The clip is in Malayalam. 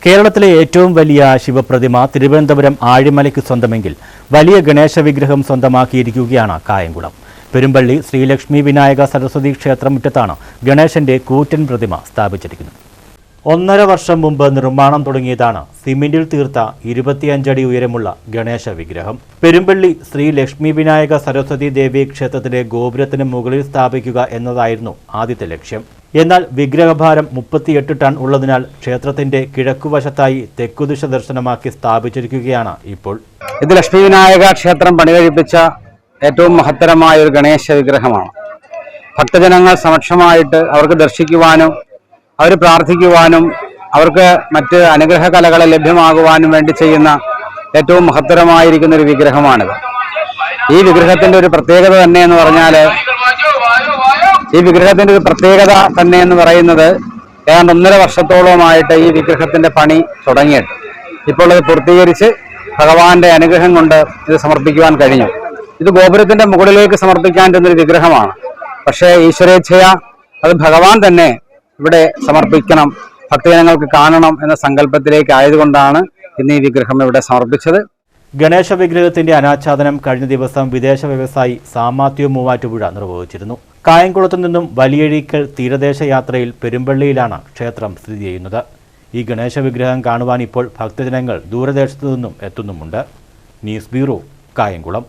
കേരളത്തിലെ ഏറ്റവും വലിയ ശിവപ്രതിമ തിരുവനന്തപുരം ആഴിമലയ്ക്ക് സ്വന്തമെങ്കിൽ വലിയ ഗണേശ വിഗ്രഹം സ്വന്തമാക്കിയിരിക്കുകയാണ് കായംകുളം. പെരുമ്പള്ളി ശ്രീലക്ഷ്മി വിനായക സരസ്വതി ക്ഷേത്ര മുറ്റത്താണ് ഗണേശന്റെ കൂറ്റൻ പ്രതിമ സ്ഥാപിച്ചിരിക്കുന്നത്. 1.5 വർഷം മുമ്പ് നിർമ്മാണം തുടങ്ങിയതാണ് സിമെന്റിൽ തീർത്ത 25 അടി ഉയരമുള്ള ഗണേശ വിഗ്രഹം. പെരുമ്പള്ളി ശ്രീ ലക്ഷ്മി വിനായക സരസ്വതി ദേവി ക്ഷേത്രത്തിലെ ഗോപുരത്തിന് മുകളിൽ സ്ഥാപിക്കുക എന്നതായിരുന്നു ആദ്യത്തെ ലക്ഷ്യം. എന്നാൽ വിഗ്രഹഭാരം 38 ടൺ ഉള്ളതിനാൽ ക്ഷേത്രത്തിന്റെ കിഴക്കുവശത്തായി തെക്കുദിശ ദർശനമാക്കി സ്ഥാപിച്ചിരിക്കുകയാണ് ഇപ്പോൾ. ഇത് ലക്ഷ്മി വിനായക ക്ഷേത്രം പണികഴിപ്പിച്ച ഏറ്റവും മഹത്തരമായ ഒരു ഗണേശ വിഗ്രഹമാണ്. ഭക്തജനങ്ങൾ സമക്ഷമായിട്ട് അവർക്ക് ദർശിക്കുവാനും അവർ പ്രാർത്ഥിക്കുവാനും അവർക്ക് മറ്റ് അനുഗ്രഹ കലകൾ ലഭ്യമാകുവാനും വേണ്ടി ചെയ്യുന്ന ഏറ്റവും മഹത്തരമായിരിക്കുന്ന ഒരു വിഗ്രഹമാണിത്. ഈ വിഗ്രഹത്തിന്റെ ഒരു പ്രത്യേകത തന്നെ എന്ന് പറഞ്ഞാൽ ഏതാണ്ട് 1.5 വർഷത്തോളമായിട്ട് ഈ വിഗ്രഹത്തിന്റെ പണി തുടങ്ങിയിട്ട് ഇപ്പോൾ അത് പൂർത്തീകരിച്ച് ഭഗവാന്റെ അനുഗ്രഹം കൊണ്ട് ഇത് സമർപ്പിക്കുവാൻ കഴിഞ്ഞു. ഇത് ഗോപുരത്തിന്റെ മുകളിലേക്ക് സമർപ്പിക്കാൻ ഒരു വിഗ്രഹമാണ്. പക്ഷേ ഈശ്വരേച്ഛയാ അത് ഭഗവാൻ തന്നെ ഇവിടെ സമർപ്പിക്കണം, ഭക്തജനങ്ങൾക്ക് കാണണം എന്ന സങ്കല്പത്തിലേക്ക് ആയതുകൊണ്ടാണ് ഇന്ന് ഈ വിഗ്രഹം ഇവിടെ സമർപ്പിച്ചത്. ഗണേശ വിഗ്രഹത്തിന്റെ അനാച്ഛാദനം കഴിഞ്ഞ ദിവസം വിദേശ വ്യവസായി സാമാത്യു മൂവാറ്റുപുഴ നിർവഹിച്ചിരുന്നു. കായംകുളത്തു നിന്നും വലിയഴീക്കൽ തീരദേശ യാത്രയിൽ പെരുമ്പള്ളിയിലാണ് ക്ഷേത്രം സ്ഥിതി ചെയ്യുന്നത്. ഈ ഗണേശ വിഗ്രഹം കാണുവാൻ ഇപ്പോൾ ഭക്തജനങ്ങൾ ദൂരദേശത്തു നിന്നും എത്തുന്നുമുണ്ട്. News bureau, Kayamkulam.